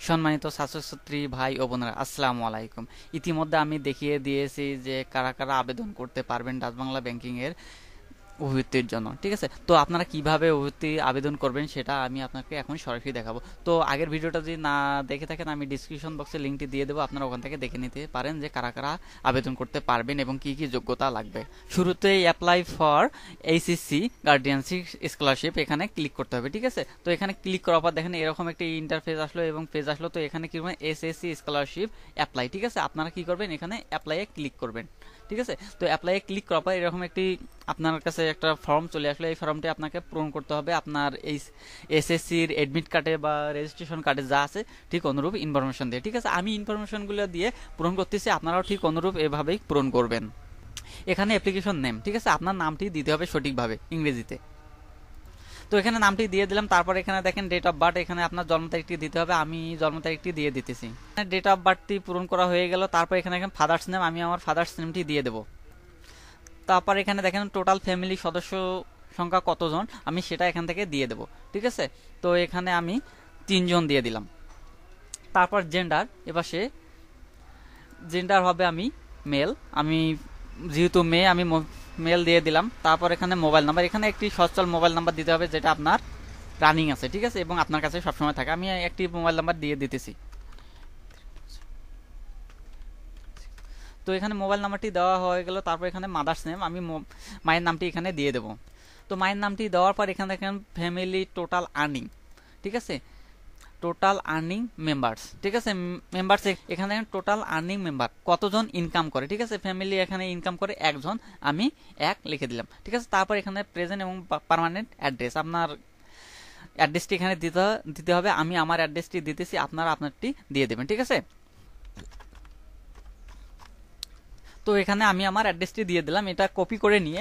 সম্মানিত ছাত্রছাত্রী ভাই ও বোনেরা, আসসালামু আলাইকুম। ইতিমধ্যে আমি দেখিয়ে দিয়েছি যে কারা কারা আবেদন করতে পারবেন ডাচ বাংলা ব্যাংকিং এর অভিভুক্তির জন্য। ঠিক আছে, তো আপনারা কিভাবে অভিভুক্তি আবেদন করবেন সেটা আমি আপনাকে এখন সরাসরি দেখাবো। তো আগের ভিডিওটা যদি না দেখে থাকেন, আমি ডিসক্রিপশন বক্সে লিঙ্কটি দিয়ে দেবো, আপনারা ওখান থেকে দেখে নিতে পারেন যে কারা কারা আবেদন করতে পারবেন এবং কি কি যোগ্যতা লাগবে। শুরুতেই apply for HSC guardianship scholarship এখানে ক্লিক করতে হবে। ঠিক আছে, তো এখানে ক্লিক করার পর দেখেন এরকম একটি ইন্টারফেস আসলো এবং পেজ আসলো। তো এখানে কি করবেন, এসএসসি স্কলারশিপ অ্যাপ্লাই। ঠিক আছে, আপনারা কি করবেন, এখানে অ্যাপ্লাইয়ে ক্লিক করবেন। ঠিক আছে, তো অ্যাপ্লাইয়ে ক্লিক করার পর এরকম একটি আপনার কাছে একটা ফর্ম চলে আসলো। এই ফর্মটি আপনাকে পূরণ করতে হবে আপনার এই এসএসসির এডমিট কার্ডে বা রেজিস্ট্রেশন কার্ডে যা আছে ঠিক অনুরূপ ইনফরমেশন দিয়ে। ঠিক আছে, আমি ইনফরমেশনগুলো দিয়ে পূরণ করতেছি, আপনারাও ঠিক অনুরূপ এভাবেই পূরণ করবেন। এখানে অ্যাপ্লিকেশন নেম, ঠিক আছে, আপনার নামটি দিতে হবে সঠিকভাবে ইংরেজিতে। তো এখানে নামটি দিয়ে দিলাম। তারপর এখানে দেখেন ডেট অফ বার্থ, এখানে আপনার জন্ম তারিখটি দিতে হবে। আমি জন্ম তারিখটি দিয়ে দিতেছি। ডেট অফ বার্থটি পূরণ করা হয়ে গেল। তারপর এখানে ফাদার্স নেম, আমি আমার ফাদার্স নেমটি দিয়ে দেবো। তারপর এখানে দেখেন টোটাল ফ্যামিলি সদস্য সংখ্যা কতজন, আমি সেটা এখান থেকে দিয়ে দেব। ঠিক আছে, তো এখানে আমি 3 জন দিয়ে দিলাম। তারপর জেন্ডার, এবার সে জেন্ডার হবে আমি মেল, আমি যেহেতু মেয়ে আমি মেল দিয়ে দিলাম। তারপর এখানে মোবাইল নাম্বার, এখানে একটি সচল মোবাইল নাম্বার দিতে হবে যেটা আপনার রানিং আছে। ঠিক আছে, এবং আপনার কাছে সবসময় থাকে। আমি একটি মোবাইল নাম্বার দিয়ে দিতেছি। তো এখানে মোবাইল নাম্বারটি দেওয়া হয়ে গেল। তারপর এখানে মাদার্স নেম, আমি মায়ের নামটি এখানে দিয়ে দেবো। তো মায়ের নামটি দেওয়ার পর এখানে দেখেন ফ্যামিলি টোটাল আর্নিং। ঠিক আছে, টোটাল আর্নিং মেম্বার্স। ঠিক আছে, মেম্বার্স এখানে টোটাল আর্নিং মেম্বার কতজন ইনকাম করে। ঠিক আছে, ফ্যামিলি এখানে ইনকাম করে 1 জন, আমি 1 লিখে দিলাম। ঠিক আছে, তারপর এখানে প্রেজেন্ট এবং পার্মানেন্ট অ্যাড্রেস, আপনার অ্যাড্রেসটি এখানে দিতে হবে। আমি আমার অ্যাড্রেসটি দিতেছি, আপনারা আপনারটি দিয়ে দেবেন। ঠিক আছে, তো এখানে আমি আমার অ্যাড্রেসটি দিয়ে দিলাম। এটা কপি করে নিয়ে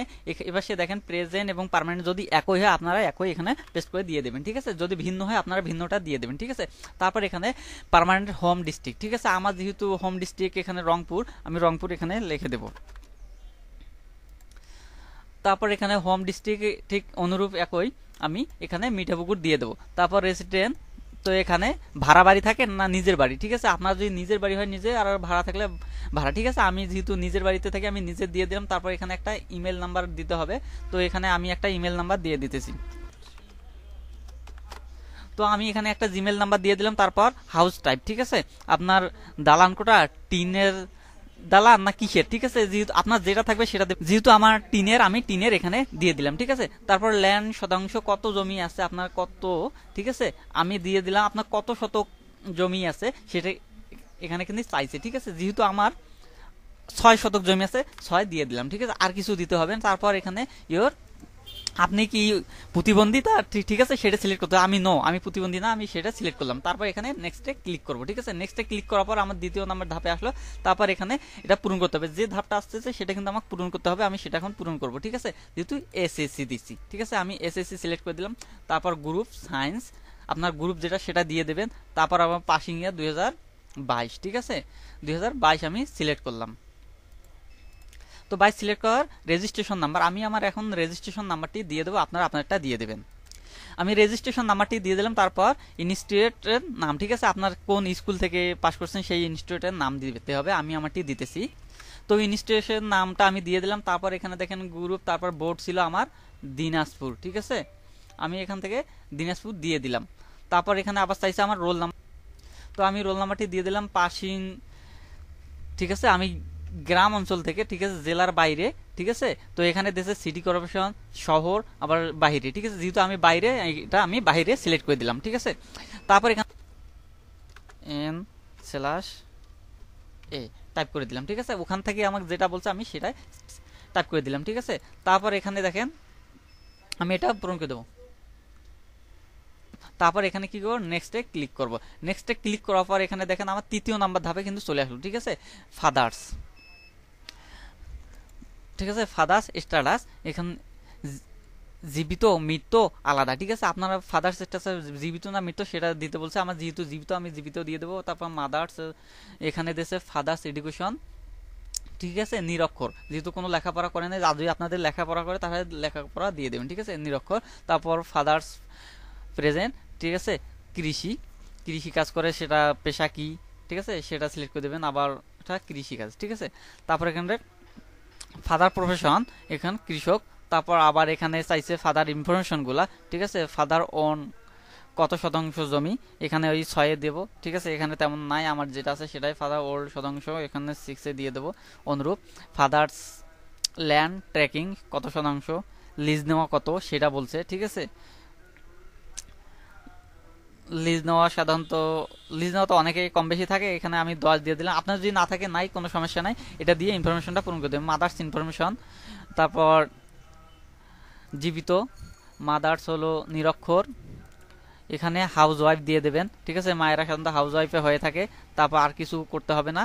এবার সে দেখেন প্রেজেন্ট এবং পার্মানেন্ট যদি একই হয় আপনারা একই এখানে পেস্ট করে দিয়ে দেবেন। ঠিক আছে, যদি ভিন্ন হয় আপনারা ভিন্নটা দিয়ে দেবেন। ঠিক আছে, তারপর এখানে পার্মানেন্ট হোম ডিস্ট্রিক্ট। ঠিক আছে, আমার যেহেতু হোম ডিস্ট্রিক্ট এখানে রংপুর, আমি রংপুর এখানে লিখে দেব। তারপর এখানে হোম ডিস্ট্রিক্ট ঠিক অনুরূপ একই আমি এখানে মিঠাপুকুর দিয়ে দেবো। তারপর রেসিডেন্ট, তো এখানে ভাড়া বাড়ি থাকে না নিজের বাড়ি। ঠিক আছে, আপনার যদি নিজের বাড়ি হয় নিজে, আর ভাড়া থাকলে ভাড়া। ঠিক আছে, আমি যেহেতু নিজের বাড়িতে থাকি আমি নিজে দিয়ে দিলাম। তারপর এখানে একটা ইমেল নাম্বার দিতে হবে। তো এখানে আমি একটা ইমেল নাম্বার দিয়ে দিতেছি। তো আমি এখানে একটা জিমেল নাম্বার দিয়ে দিলাম। তারপর হাউস টাইপ, ঠিক আছে, আপনার দালান কোটা টিনের দালান না কিসের। ঠিক আছে, যেহেতু আপনার যেটা থাকবে সেটা, যেহেতু আমার টিনের, আমি টিনের এখানে দিয়ে দিলাম। ঠিক আছে, তারপর ল্যান্ড শতাংশ কত জমি আছে আপনার কত। ঠিক আছে, আমি দিয়ে দিলাম আপনার কত শতক জমি আছে সেটা এখানে কিন্তু চাইছে। ঠিক আছে, যেহেতু আমার 6 শতক জমি আছে 6 দিয়ে দিলাম। ঠিক আছে, আর কিছু দিতে হবে। তারপর এখানে ইয়োর, আপনি কি প্রতিবন্ধী তা ঠিক আছে সেটা সিলেক্ট করতে হবে। আমি নো, আমি প্রতিবন্ধী না, আমি সেটা সিলেক্ট করলাম। তারপর এখানে নেক্সটে ক্লিক করব। ঠিক আছে, নেক্সটে ক্লিক করার পর আমার দ্বিতীয় নাম্বার ধাপে আসলো। তারপর এখানে এটা পূরণ করতে হবে, যে ধাপটা আসতেছে সেটা কিন্তু আমাকে পূরণ করতে হবে, আমি সেটা এখন পূরণ করব। ঠিক আছে, যেহেতু এসএসসি দিচ্ছি। ঠিক আছে, আমি এসএসসি সিলেক্ট করে দিলাম। তারপর গ্রুপ সায়েন্স, আপনার গ্রুপ যেটা সেটা দিয়ে দেবেন। তারপর আমার পাসিং ইয়ার 2022। ঠিক আছে, 2022 আমি সিলেক্ট করলাম। তো বাই সিলেক্ট করার রেজিস্ট্রেশন নাম্বার, আমি আমার এখন রেজিস্ট্রেশন নাম্বারটি দিয়ে দেবো, আপনারা আপনারটা দিয়ে দেবেন। আমি রেজিস্ট্রেশন নাম্বারটি দিয়ে দিলাম। তারপর ইনস্টিটিউটের নাম, ঠিক আছে, আপনার কোন স্কুল থেকে পাস করছেন সেই ইনস্টিটিউটের নাম দিতে হবে, আমি আমারটি দিতেছি। তো ইনস্টিটিউটের নামটা আমি দিয়ে দিলাম। তারপর এখানে দেখেন গ্রুপ, তারপর বোর্ড ছিল আমার দিনাজপুর। ঠিক আছে, আমি এখান থেকে দিনাজপুর দিয়ে দিলাম। তারপর এখানে আবার চাইছে আমার রোল নাম্বার, তো আমি রোল নাম্বারটি দিয়ে দিলাম। পাসিং, ঠিক আছে, আমি গ্রাম অঞ্চল থেকে, ঠিক আছে, জেলার বাইরে। ঠিক আছে, তো এখানে দেশে সিটি কর্পোরেশন, শহর, আবার বাইরে। ঠিক আছে, যেহেতু আমি বাইরে, এটা আমি বাইরে সিলেক্ট করে দিলাম। ঠিক আছে, তারপর এখানে n/a টাইপ করে দিলাম। ঠিক আছে, ওখান থেকে আমাকে যেটা বলছে আমি সেটাই টাইপ করে দিলাম। ঠিক আছে, তারপর এখানে দেখেন আমি এটা পূরণ করে দেবো। তারপর এখানে কি করবো, নেক্সটে ক্লিক করব। নেক্সটে ক্লিক করার পর এখানে দেখেন আমার তৃতীয় নাম্বার ধাপে কিন্তু চলে আসলো। ঠিক আছে, ফাদার্স। ঠিক আছে, ফাদার্স স্ট্যাটাস, এখানে জীবিত মৃত আলাদা। ঠিক আছে, আপনারা ফাদার্স স্ট্যাটাস জীবিত না মৃত সেটা দিতে বলছে, আমার যেহেতু জীবিত আমি জীবিত দিয়ে দেবো। তারপর মাদার্স, এখানে দেশে ফাদার্স এডুকেশন, ঠিক আছে, নিরক্ষর, যেহেতু কোনো লেখাপড়া করে না, যদি আপনাদের লেখাপড়া করে তাহলে লেখাপড়া দিয়ে দেবেন। ঠিক আছে, নিরক্ষর। তারপর ফাদার্স প্রেজেন্ট, ঠিক আছে, কৃষি, কৃষি কাজ করে সেটা পেশা কি, ঠিক আছে, সেটা সিলেক্ট করে দেবেন। আবার এটা কৃষি কাজ, ঠিক আছে। তারপর এখানে ফাদার প্রফেশন, এখানে কৃষক। তারপর আবার এখানে চাইছে ফাদার ইনফরমেশন গুলা, ঠিক আছে। ফাদার ওন কত শতাংশ জমি, এখানে ওই 6 দেবো, ঠিক আছে। এখানে তেমন নাই, আমার যেটা আছে সেটাই। ফাদার ওল্ড শতাংশ, এখানে 6 দিয়ে দেবো। অনুরূপ ফাদার্স ল্যান্ড ট্র্যাকিং কত শতাংশ, লিজ নেওয়া কত সেটা বলছে, ঠিক আছে। লিজ নেওয়া সাধারণত, লিজ নেওয়া তো অনেকে কম বেশি থাকে, এখানে আমি 10 দিয়ে দিলাম। আপনার যদি না থাকে নাই, কোনো সমস্যা নাই, এটা দিয়ে ইনফরমেশনটা পূরণ করে দেবেন। মাদার্স ইনফরমেশন, তারপর জীবিত, মাদার্স হলো নিরক্ষর, এখানে হাউস ওয়াইফ দিয়ে দেবেন, ঠিক আছে। মায়েরা সাধারণত হাউস ওয়াইফে হয়ে থাকে। তারপর আর কিছু করতে হবে না।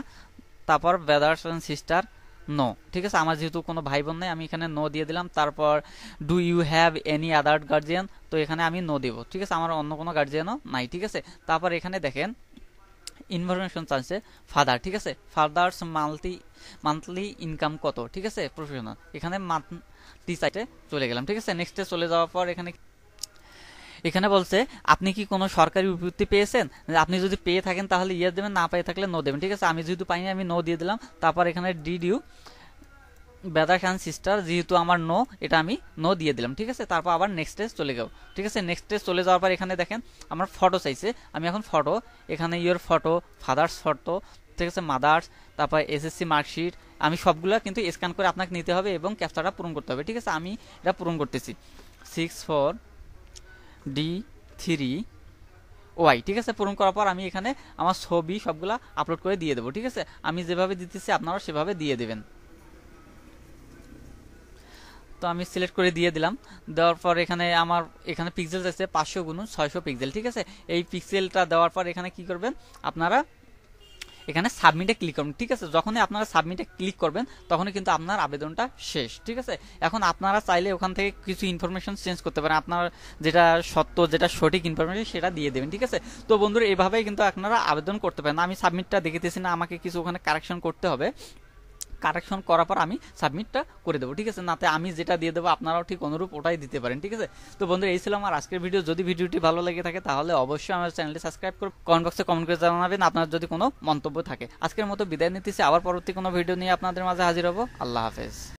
তারপর ব্রাদার্স এন্ড সিস্টার নো, ঠিক আছে। আমার যেহেতু কোনো ভাই বোন নেই, আমি এখানে নো দিয়ে দিলাম। তারপর do you have any other guardian, তো এখানে আমি নো দেবো, ঠিক আছে। আমার অন্য কোনো গার্জিয়ানও নাই, ঠিক আছে। তারপর এখানে দেখেন ইনফরমেশন চাইছে ফাদার, ঠিক আছে। ফাদার্স মান্থলি ইনকাম কত, ঠিক আছে, প্রফেশনাল, এখানে মান্থলি চাইতে চলে গেলাম, ঠিক আছে। নেক্সটে চলে যাওয়ার পর এখানে বলছে আপনি কি কোনো সরকারি বিজ্ঞপ্তি পেয়েছেন, আপনি যদি পেয়ে থাকেন তাহলে ইয়ে দেবেন, না পেয়ে থাকলে নো দেবেন, ঠিক আছে। আমি যেহেতু পাইনি আমি নো দিয়ে দিলাম। তারপর এখানে did you brothers and sister, যেহেতু আমার নো, এটা আমি নো দিয়ে দিলাম, ঠিক আছে। তারপর আবার নেক্সট স্টেজ চলে যাও, ঠিক আছে। নেক্সট স্টেজ চলে যাওয়ার পর এখানে দেখেন আমার ফটো চাইছে, আমি এখন ফটো, এখানে ইয়োর ফটো, ফাদার্স ফটো, ঠিক আছে, মাদার্স, তারপর এসএসসি মার্কশিট, আমি সবগুলো কিন্তু স্ক্যান করে আপনাকে নিতে হবে এবং ক্যাপচারটা পূরণ করতে হবে, ঠিক আছে। আমি এটা পূরণ করতেছি 64D3Y, ঠিক আছে। পূরণ করার পর আমি এখানে আমার ছবি সবগুলা আপলোড করে দিয়ে দেবো, ঠিক আছে। আমি যেভাবে দিতেছি আপনারাও সেভাবে দিয়ে দেবেন। তো আমি সিলেক্ট করে দিয়ে দিলাম। দেওয়ার পর এখানে আমার এখানে পিক্সেল আছে 500x600 পিক্সেল, ঠিক আছে। এই পিক্সেলটা দেওয়ার পর এখানে কি করবেন আপনারা, এখানে সাবমিটে ক্লিক করবেন, ঠিক আছে। যখনই আপনারা সাবমিটে ক্লিক করবেন তখনই কিন্তু আপনার আবেদনটা শেষ, ঠিক আছে। এখন আপনারা চাইলে ওখান থেকে কিছু ইনফরমেশন চেঞ্জ করতে পারেন, আপনার যেটা সত্য, যেটা সঠিক ইনফরমেশন সেটা দিয়ে দেবেন, ঠিক আছে। তো বন্ধুরা এভাবেই কিন্তু আপনারা আবেদন করতে পারেন। আমি সাবমিটটা দেখতেছি না, আমাকে কিছু ওখানে কারেকশন করতে হবে। কারেকশন করার পর আমি সাবমিটটা করে দেবো, ঠিক আছে। নাতে আমি যেটা দিয়ে দেবো আপনারাও ঠিক অনুরূপ ওটাই দিতে পারেন, ঠিক আছে। তো বন্ধুরা এই ছিল আমার আজকের ভিডিও। যদি ভিডিওটি ভালো লেগে থাকে তাহলে অবশ্যই আমার চ্যানেলটি সাবস্ক্রাইব করে কমেন্ট বক্সে কমেন্ট করে জানাবেন আপনার যদি কোনো মন্তব্য থাকে। আজকের মতো বিদায় নিতেছি, আবার পরবর্তী কোনো ভিডিও নিয়ে আপনাদের মাঝে হাজির হব। আল্লাহ হাফেজ।